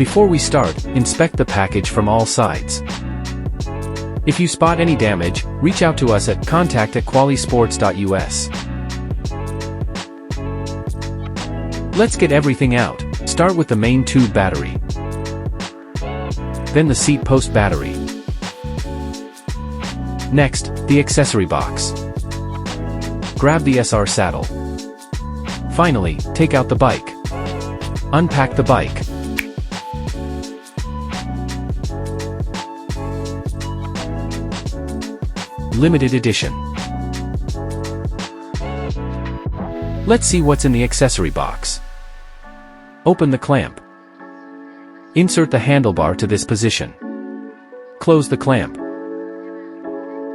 Before we start, inspect the package from all sides. If you spot any damage, reach out to us at contact@qualisports.us. Let's get everything out. Start with the main tube battery. Then the seat post battery. Next, the accessory box. Grab the SR saddle. Finally, take out the bike. Unpack the bike. Limited edition. Let's see what's in the accessory box. Open the clamp. Insert the handlebar to this position. Close the clamp.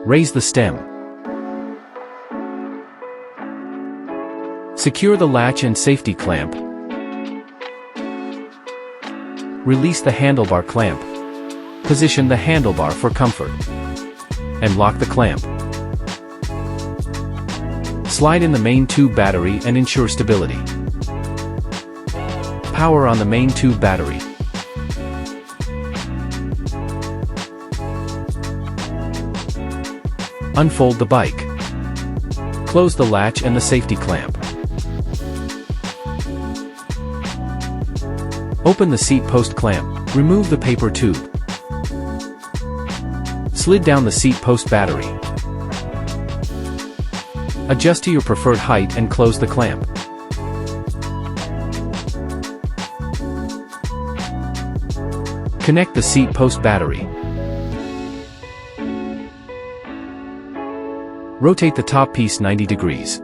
Raise the stem. Secure the latch and safety clamp. Release the handlebar clamp. Position the handlebar for comfort. And lock the clamp. Slide in the main tube battery and ensure stability. Power on the main tube battery. Unfold the bike. Close the latch and the safety clamp. Open the seat post clamp. Remove the paper tube. Slid down the seat post battery. Adjust to your preferred height and close the clamp. Connect the seat post battery. Rotate the top piece 90 degrees.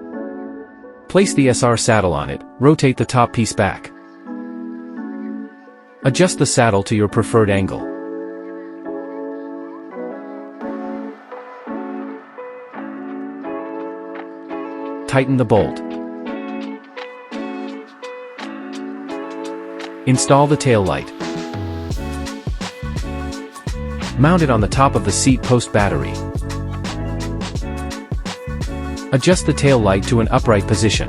Place the SR saddle on it, rotate the top piece back. Adjust the saddle to your preferred angle. Tighten the bolt. Install the tail light. Mount it on the top of the seat post battery. Adjust the tail light to an upright position.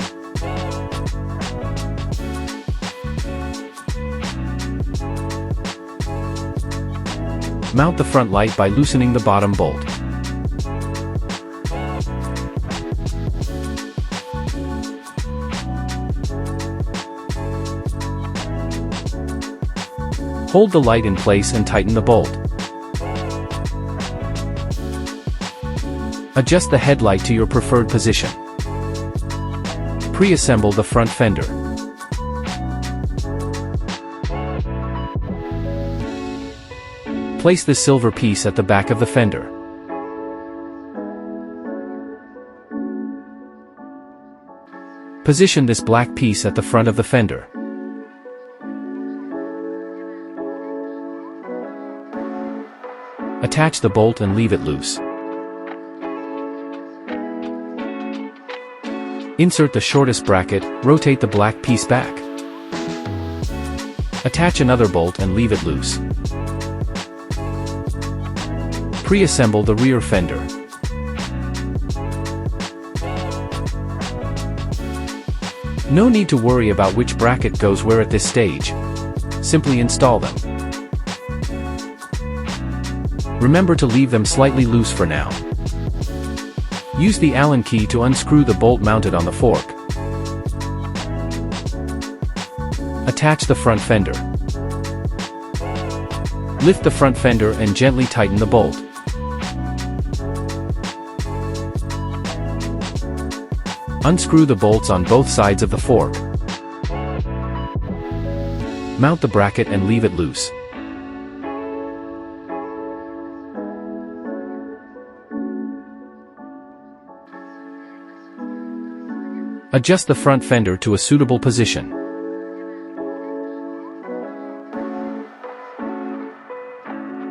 Mount the front light by loosening the bottom bolt. Hold the light in place and tighten the bolt. Adjust the headlight to your preferred position. Pre-assemble the front fender. Place the silver piece at the back of the fender. Position this black piece at the front of the fender. Attach the bolt and leave it loose. Insert the shortest bracket, rotate the black piece back. Attach another bolt and leave it loose. Pre-assemble the rear fender. No need to worry about which bracket goes where at this stage. Simply install them. Remember to leave them slightly loose for now. Use the Allen key to unscrew the bolt mounted on the fork. Attach the front fender. Lift the front fender and gently tighten the bolt. Unscrew the bolts on both sides of the fork. Mount the bracket and leave it loose. Adjust the front fender to a suitable position.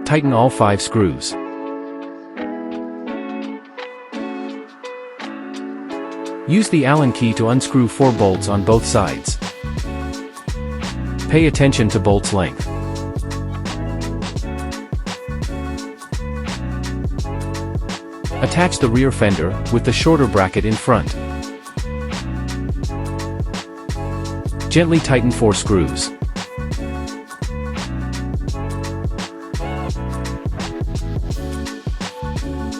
Tighten all 5 screws. Use the Allen key to unscrew 4 bolts on both sides. Pay attention to bolt's length. Attach the rear fender, with the shorter bracket in front. Gently tighten 4 screws.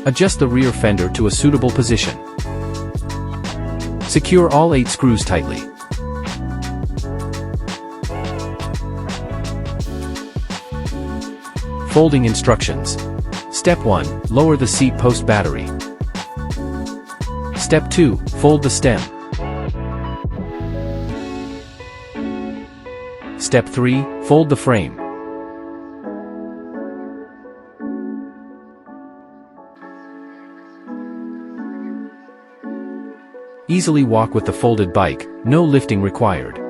Adjust the rear fender to a suitable position. Secure all 8 screws tightly. Folding instructions. Step 1. Lower the seat post battery. Step 2. Fold the stem. Step 3. Fold the frame. Easily walk with the folded bike, no lifting required.